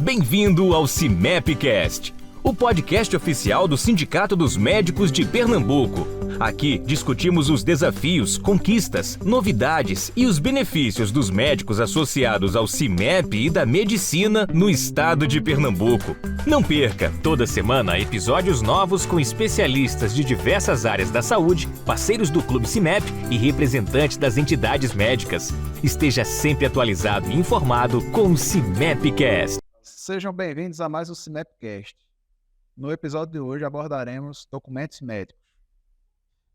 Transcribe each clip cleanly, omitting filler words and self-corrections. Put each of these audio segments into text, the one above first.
Bem-vindo ao CIMEPcast, o podcast oficial do Sindicato dos Médicos de Pernambuco. Aqui discutimos os desafios, conquistas, novidades e os benefícios dos médicos associados ao CIMEP e da medicina no estado de Pernambuco. Não perca, toda semana, episódios novos com especialistas de diversas áreas da saúde, parceiros do Clube CIMEP e representantes das entidades médicas. Esteja sempre atualizado e informado com o CIMEPcast. Sejam bem-vindos a mais um CIMEPcast. No episódio de hoje abordaremos documentos médicos,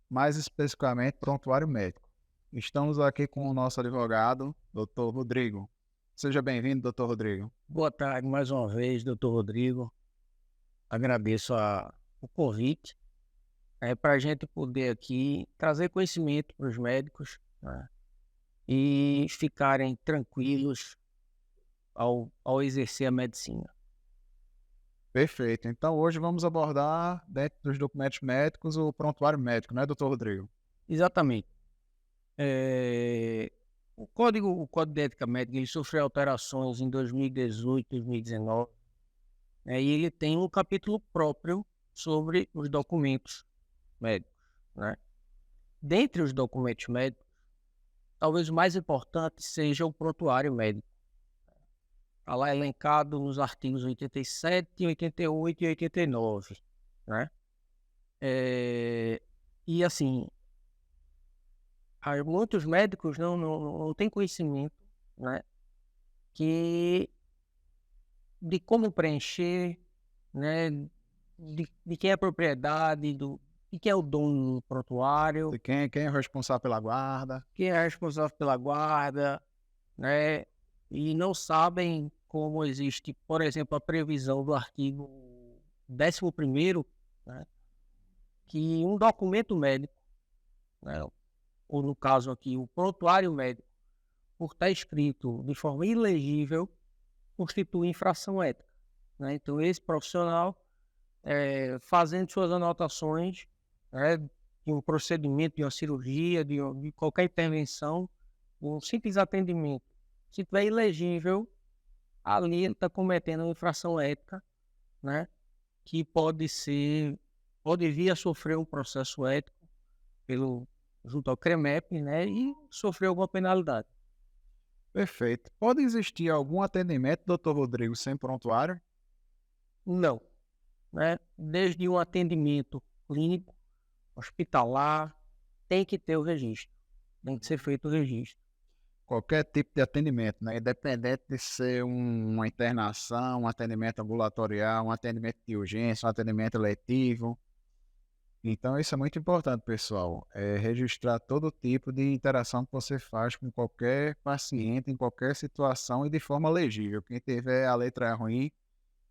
mais especificamente prontuário médico. Estamos aqui com o nosso advogado, Dr. Rodrigo. Seja bem-vindo, Dr. Rodrigo. Boa tarde mais uma vez, Dr. Rodrigo. Agradeço o convite para a gente poder aqui trazer conhecimento para os médicos, né, e ficarem tranquilos ao exercer a medicina. Perfeito. Então hoje vamos abordar, dentro dos documentos médicos, o prontuário médico, né, Dr. Rodrigo? Exatamente. O Código de Ética Médica ele sofreu alterações em 2018, 2019, e ele tem um capítulo próprio sobre os documentos médicos, né? Dentre os documentos médicos, talvez o mais importante seja o prontuário médico. Está lá elencado nos artigos 87, 88 e 89, né? E assim, muitos médicos não têm conhecimento, né, de como preencher, né, de quem é a propriedade, de quem é o dono do prontuário. De quem é o responsável pela guarda. Quem é responsável pela guarda, né? E não sabem como existe, por exemplo, a previsão do artigo 11º, né, que um documento médico, né, ou no caso aqui, o prontuário médico, por estar escrito de forma ilegível, constitui infração ética, né? Então, esse profissional, fazendo suas anotações, né, de um procedimento, de uma cirurgia, de qualquer intervenção, um simples atendimento, se estiver ilegível, ali ele está cometendo uma infração ética, né, que pode vir a sofrer um processo ético junto ao CREMEP, né, e sofrer alguma penalidade. Perfeito. Pode existir algum atendimento, Dr. Rodrigo, sem prontuário? Não, né? Desde um atendimento clínico, hospitalar, tem que ter o registro, tem que ser feito o registro. Qualquer tipo de atendimento, né? Independente de ser uma internação, um atendimento ambulatorial, um atendimento de urgência, um atendimento letivo. Então, isso é muito importante, pessoal. Registrar todo tipo de interação que você faz com qualquer paciente, em qualquer situação e de forma legível. Quem tiver a letra ruim,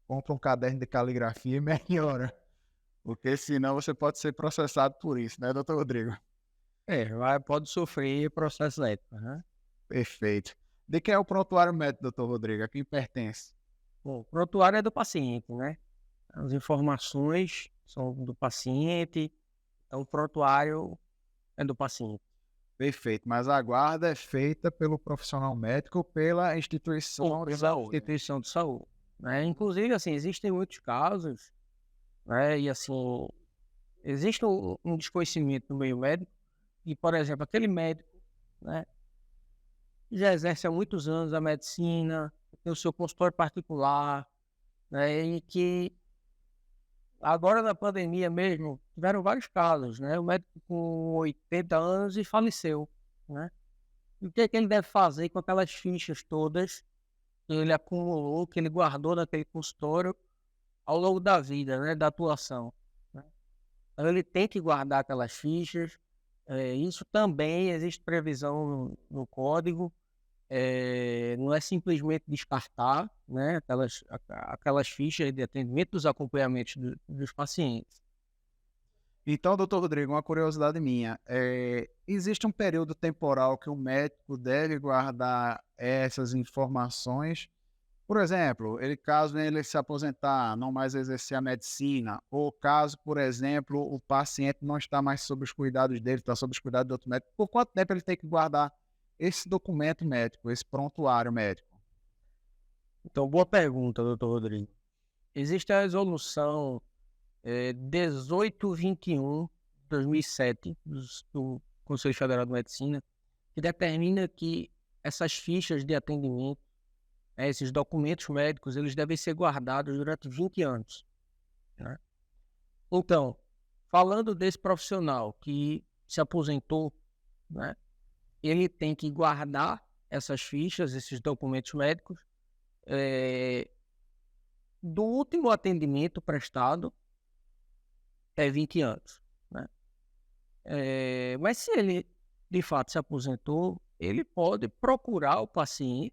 compra um caderno de caligrafia e melhora. Porque senão você pode ser processado por isso, né, doutor Rodrigo? Pode sofrer processo ético, né? Perfeito. De quem é o prontuário médico, doutor Rodrigo? A quem pertence? Bom, o prontuário é do paciente, né? As informações são do paciente, então o prontuário é do paciente. Perfeito, mas a guarda é feita pelo profissional médico ou pela instituição de saúde. Instituição de saúde, né? Inclusive, assim, existem muitos casos, né? E assim, existe um desconhecimento no meio médico e, por exemplo, aquele médico, né, já exerce há muitos anos a medicina, tem o seu consultório particular, né, e que agora na pandemia mesmo, tiveram vários casos, né, o médico com 80 anos e faleceu, né, e o que ele deve fazer com aquelas fichas todas que ele acumulou, que ele guardou naquele consultório ao longo da vida, né, da atuação, né? Então ele tem que guardar aquelas fichas, isso também existe previsão no código. Não é simplesmente descartar, né, aquelas fichas de atendimento dos acompanhamentos dos pacientes. Então, doutor Rodrigo, uma curiosidade minha. Existe um período temporal que o médico deve guardar essas informações? Por exemplo, caso ele se aposentar, não mais exercer a medicina, ou caso, por exemplo, o paciente não está mais sob os cuidados dele, está sob os cuidados do outro médico, por quanto tempo ele tem que guardar esse documento médico, esse prontuário médico? Então, boa pergunta, doutor Rodrigo. Existe a resolução 1821 de 2007 do Conselho Federal de Medicina, que determina que essas fichas de atendimento, esses documentos médicos, eles devem ser guardados durante 20 anos. Né? Então, falando desse profissional que se aposentou, né, ele tem que guardar essas fichas, esses documentos médicos, do último atendimento prestado 20 anos. Né? Mas se ele, de fato, se aposentou, ele pode procurar o paciente,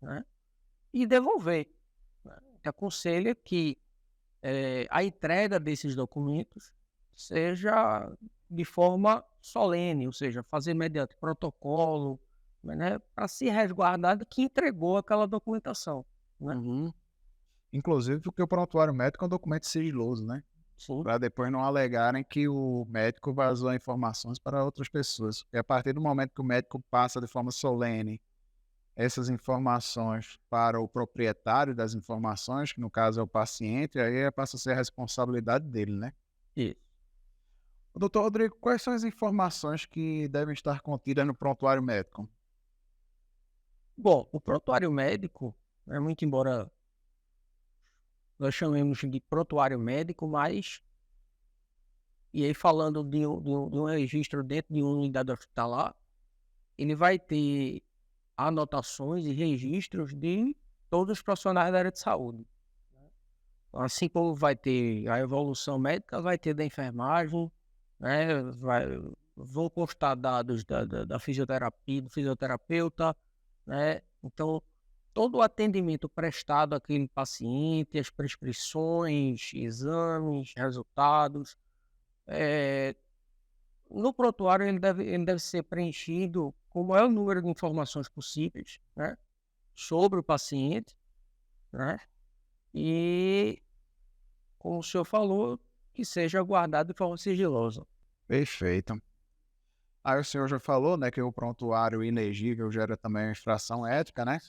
né, e devolver. Né? Aconselha que a entrega desses documentos seja de forma solene, ou seja, fazer mediante protocolo, né, para se resguardar de que entregou aquela documentação. Né? Inclusive porque o prontuário médico é um documento sigiloso, né? Sim. Para depois não alegarem que o médico vazou informações para outras pessoas. E a partir do momento que o médico passa de forma solene essas informações para o proprietário das informações, que no caso é o paciente, aí passa a ser a responsabilidade dele, né? Isso. Doutor Rodrigo, quais são as informações que devem estar contidas no prontuário médico? Bom, o prontuário médico, muito embora nós chamemos de prontuário médico, mas, e aí falando de um registro dentro de uma unidade hospitalar, ele vai ter anotações e registros de todos os profissionais da área de saúde. Assim como vai ter a evolução médica, vai ter da enfermagem, né? Vão constar dados da fisioterapia, do fisioterapeuta, né? Então, todo o atendimento prestado àquele paciente, as prescrições, exames, resultados. No prontuário, ele deve ser preenchido com o maior número de informações possíveis, né, sobre o paciente, né, e, como o senhor falou, que seja guardado de forma sigilosa. Perfeito. Aí o senhor já falou, né, que o prontuário ilegível gera também uma infração ética, né?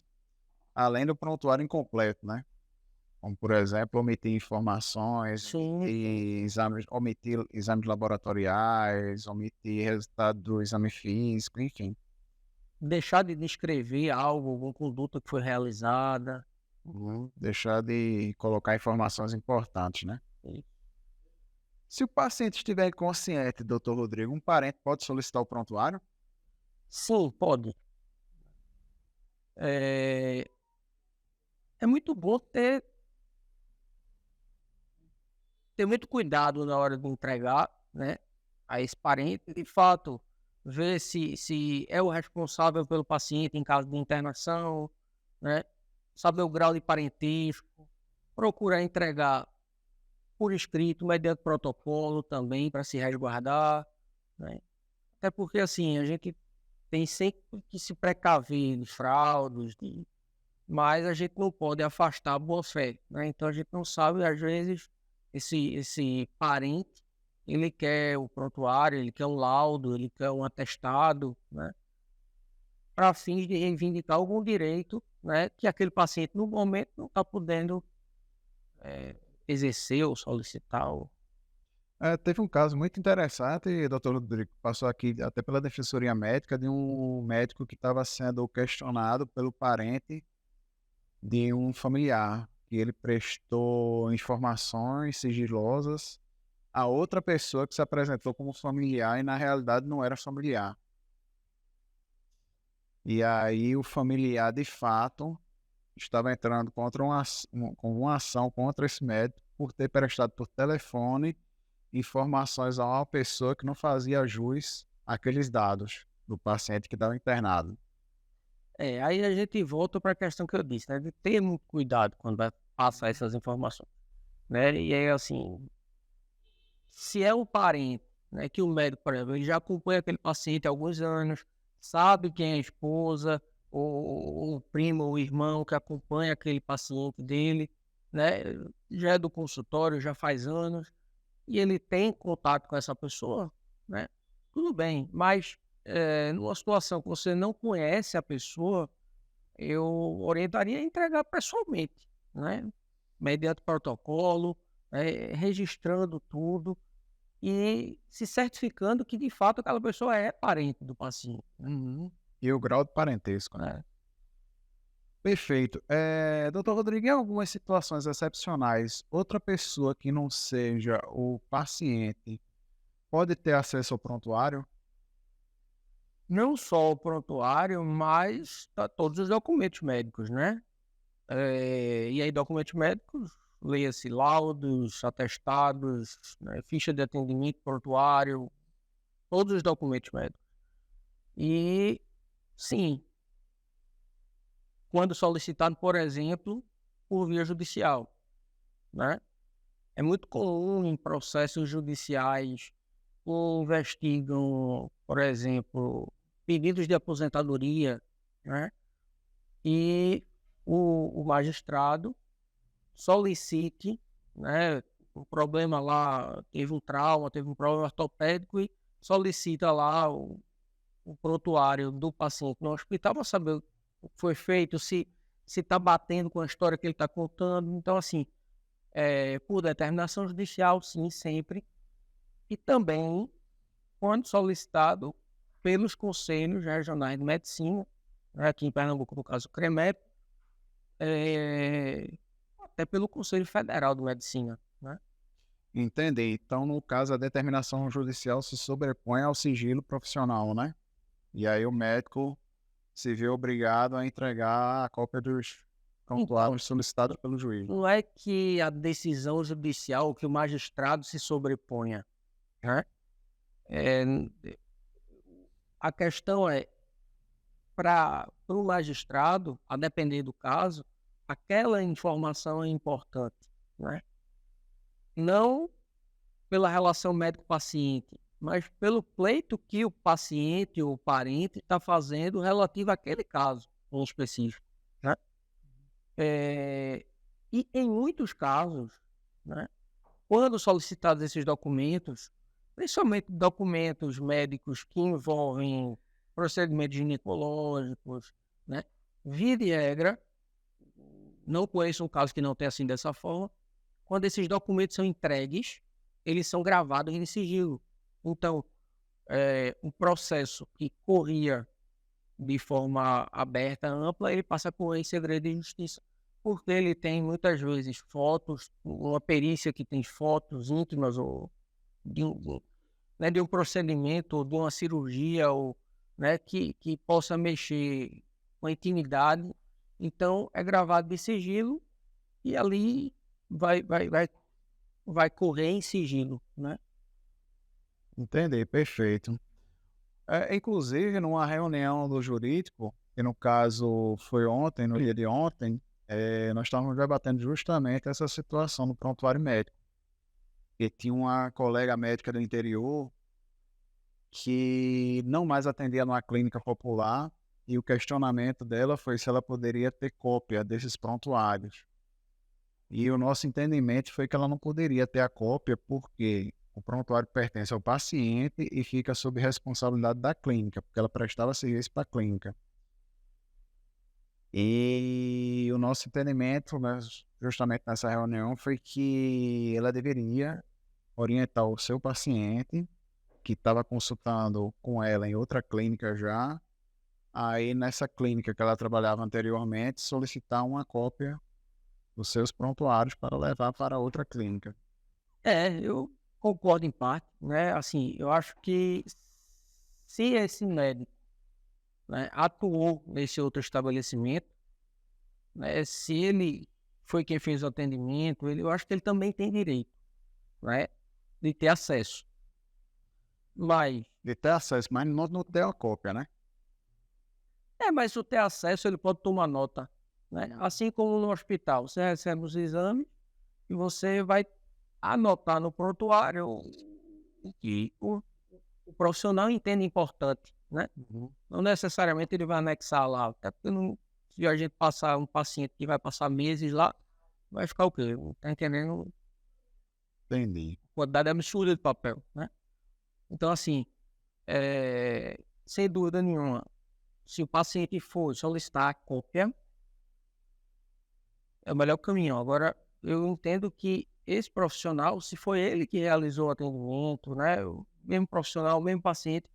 Além do prontuário incompleto, né? Como, por exemplo, omitir informações, Sim. omitir exames laboratoriais, omitir resultado do exame físico, enfim. Deixar de descrever algo, alguma conduta que foi realizada. Deixar de colocar informações importantes, né? Sim. Se o paciente estiver inconsciente, doutor Rodrigo, um parente pode solicitar o prontuário? Sim, pode. É muito bom ter muito cuidado na hora de entregar, né, a esse parente, de fato, ver se é o responsável pelo paciente em caso de internação, né, saber o grau de parentesco, procurar entregar por escrito, mediante protocolo também, para se resguardar, né, até porque, assim, a gente tem sempre que se precaver de fraudes, mas a gente não pode afastar a boa-fé, né, então a gente não sabe, às vezes, esse parente, ele quer o prontuário, ele quer um laudo, ele quer um atestado, né, para fins de reivindicar algum direito, né, que aquele paciente, no momento, não está podendo exercer ou solicitar. Teve um caso muito interessante, doutor Rodrigo, passou aqui até pela Defensoria Médica, de um médico que estava sendo questionado pelo parente de um familiar, que ele prestou informações sigilosas a outra pessoa que se apresentou como familiar e na realidade não era familiar. E aí o familiar, de fato, estava entrando com uma ação contra esse médico por ter prestado por telefone informações a uma pessoa que não fazia jus àqueles dados do paciente que estava internado. Aí a gente volta para a questão que eu disse, né, de ter muito cuidado quando vai passar essas informações, né, e aí, assim, se é um parente, né, que o médico, por exemplo, ele já acompanha aquele paciente há alguns anos, sabe quem é a esposa, ou o primo, ou o irmão que acompanha aquele paciente dele, né, já é do consultório, já faz anos, e ele tem contato com essa pessoa, né, tudo bem, mas numa situação que você não conhece a pessoa, eu orientaria a entregar pessoalmente, né? Mediante protocolo, registrando tudo e se certificando que de fato aquela pessoa é parente do paciente, Uhum. E o grau de parentesco, né? né? Perfeito. Doutor Rodrigo, em algumas situações excepcionais, outra pessoa que não seja o paciente pode ter acesso ao prontuário? Não só o prontuário, mas todos os documentos médicos, né? E aí, documentos médicos, leia-se laudos, atestados, né, ficha de atendimento, prontuário, todos os documentos médicos. E, sim, quando solicitado, por exemplo, por via judicial, né? É muito comum em processos judiciais que investigam, por exemplo, pedidos de aposentadoria, né? E o magistrado solicite, né, um problema lá, teve um trauma, teve um problema ortopédico e solicita lá o prontuário do paciente no hospital para saber o que foi feito, se está batendo com a história que ele está contando. Então, assim, por determinação judicial, sim, sempre. E também, quando solicitado pelos conselhos regionais de medicina, né, aqui em Pernambuco, no caso, o CREMEP, até pelo Conselho Federal de Medicina, né? Entendi. Então, no caso, a determinação judicial se sobrepõe ao sigilo profissional, né? E aí o médico se vê obrigado a entregar a cópia dos Então, prontuários solicitados pelo juiz. não é que a decisão judicial, que o magistrado se sobreponha, né? É, a questão é, para o magistrado, a depender do caso, aquela informação é importante, né? Não pela relação médico-paciente, mas pelo pleito que o paciente ou o parente está fazendo relativo àquele caso em específico, né? E em muitos casos, né, quando solicitados esses documentos, principalmente documentos médicos que envolvem procedimentos ginecológicos, né, via de regra, não conheço um caso que não tenha assim dessa forma, quando esses documentos são entregues, eles são gravados em sigilo. Então, um processo que corria de forma aberta, ampla, ele passa a correr em segredo de justiça, porque ele tem muitas vezes fotos, uma perícia que tem fotos íntimas ou né, de um procedimento, ou de uma cirurgia, ou, né, que possa mexer com a intimidade. Então, é gravado de sigilo e ali vai correr em sigilo, né? Entendi, perfeito. Inclusive, numa reunião do jurídico, que no caso foi ontem, no dia de ontem, nós estávamos debatendo justamente essa situação do prontuário médico. E tinha uma colega médica do interior que não mais atendia numa clínica popular e o questionamento dela foi se ela poderia ter cópia desses prontuários. E o nosso entendimento foi que ela não poderia ter a cópia porque o prontuário pertence ao paciente e fica sob responsabilidade da clínica, porque ela prestava serviço para a clínica. E o nosso entendimento, né, justamente nessa reunião, foi que ela deveria orientar o seu paciente, que estava consultando com ela em outra clínica já, aí nessa clínica que ela trabalhava anteriormente, solicitar uma cópia dos seus prontuários para levar para outra clínica. Eu concordo em parte, né? Assim, eu acho que se esse médico, né, atuou nesse outro estabelecimento, né, se ele foi quem fez o atendimento, eu acho que ele também tem direito, né, de ter acesso. Mas, De ter acesso, mas não deu a cópia, né? mas o ter acesso, ele pode tomar nota, né? Assim como no hospital, você recebe os exames e você vai anotar no prontuário o que o profissional entende importante, né? Não necessariamente ele vai anexar lá, até porque não, se a gente passar um paciente que vai passar meses lá, vai ficar o quê? Tá entendendo? Entendi. Quantidade absurda de papel, né? Então, assim, sem dúvida nenhuma, se o paciente for solicitar a cópia, é o melhor caminho. Agora, eu entendo que esse profissional, se foi ele que realizou o atendimento, né, o mesmo profissional, o mesmo paciente,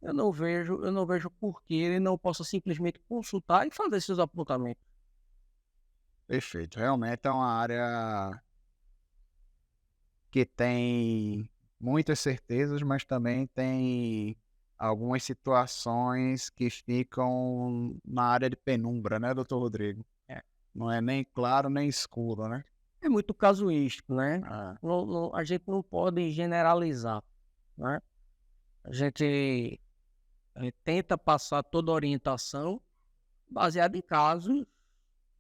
eu não vejo por que ele não possa simplesmente consultar e fazer seus apontamentos. Perfeito. Realmente é uma área que tem muitas certezas, mas também tem algumas situações que ficam na área de penumbra, né, doutor Rodrigo? É. Não é nem claro nem escuro, né? É muito casuístico, né? Ah, A gente não pode generalizar, né? A gente tenta passar toda a orientação baseada em casos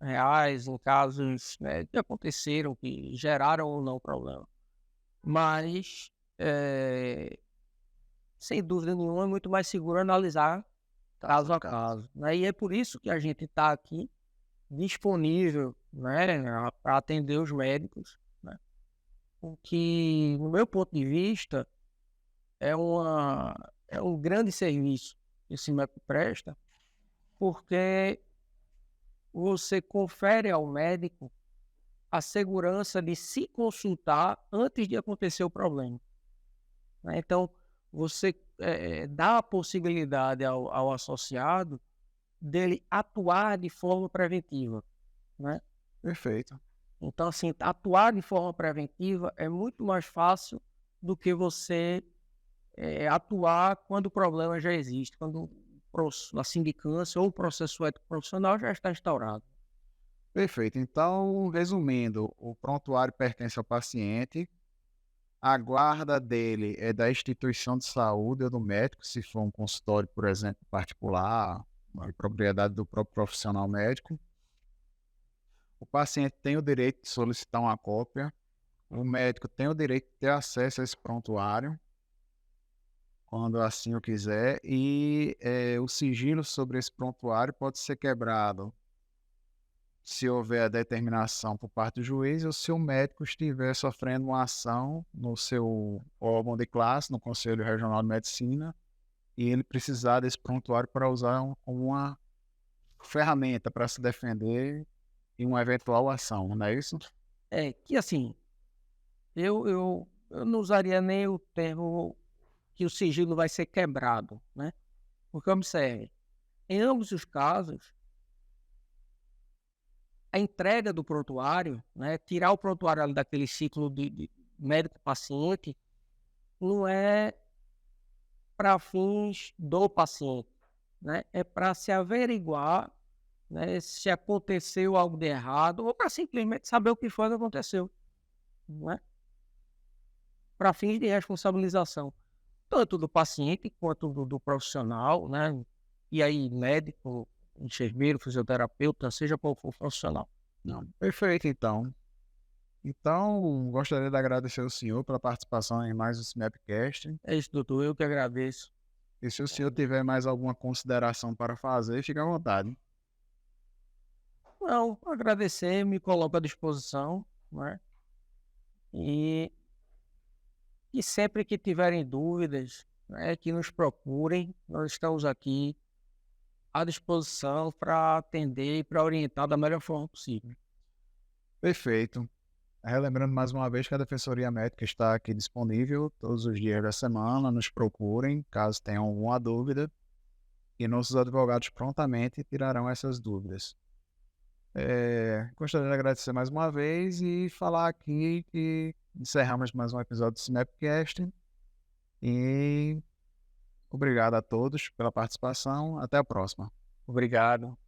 reais, em casos, né, que aconteceram, que geraram ou não problema. Mas, sem dúvida nenhuma, é muito mais seguro analisar caso a caso, né? E é por isso que a gente está aqui disponível, né, para atender os médicos, né? O que, no meu ponto de vista, é um grande serviço que esse médico presta, porque você confere ao médico a segurança de se consultar antes de acontecer o problema, né? Então, você dá a possibilidade ao associado dele atuar de forma preventiva, né? perfeito. Então, assim, atuar de forma preventiva é muito mais fácil do que você atuar quando o problema já existe, quando a sindicância ou o processo ético profissional já está instaurado. Perfeito. Então, resumindo, o prontuário pertence ao paciente, a guarda dele é da instituição de saúde ou do médico, se for um consultório, por exemplo, particular, uma propriedade do próprio profissional médico. O paciente tem o direito de solicitar uma cópia, o médico tem o direito de ter acesso a esse prontuário, quando assim o quiser, e o sigilo sobre esse prontuário pode ser quebrado se houver a determinação por parte do juiz ou se o médico estiver sofrendo uma ação no seu órgão de classe, no Conselho Regional de Medicina, e ele precisar desse prontuário para usar como uma ferramenta para se defender em uma eventual ação, não é isso? É que, assim, eu não usaria nem o termo que o sigilo vai ser quebrado, né? Porque, observe, em ambos os casos, a entrega do prontuário, né, tirar o prontuário ali daquele ciclo de médico-paciente, não é para fins do paciente, né? É para se averiguar, né, se aconteceu algo de errado ou para simplesmente saber o que foi que aconteceu, não é? Para fins de responsabilização, tanto do paciente quanto do profissional, né? E aí, médico, enfermeiro, fisioterapeuta, seja qual for o profissional. Não. Perfeito, então. Então, gostaria de agradecer ao senhor pela participação em mais esse Mapcast. É isso, doutor. Eu que agradeço. E se o senhor tiver mais alguma consideração para fazer, fique à vontade. Não, agradecer, me coloco à disposição, né? E sempre que tiverem dúvidas, né, que nos procurem. Nós estamos aqui à disposição para atender e para orientar da melhor forma possível. Perfeito. Relembrando mais uma vez que a Defensoria Médica está aqui disponível todos os dias da semana. Nos procurem caso tenham alguma dúvida e nossos advogados prontamente tirarão essas dúvidas. Gostaria de agradecer mais uma vez e falar aqui que encerramos mais um episódio do Snapcast e obrigado a todos pela participação. Até a próxima. Obrigado.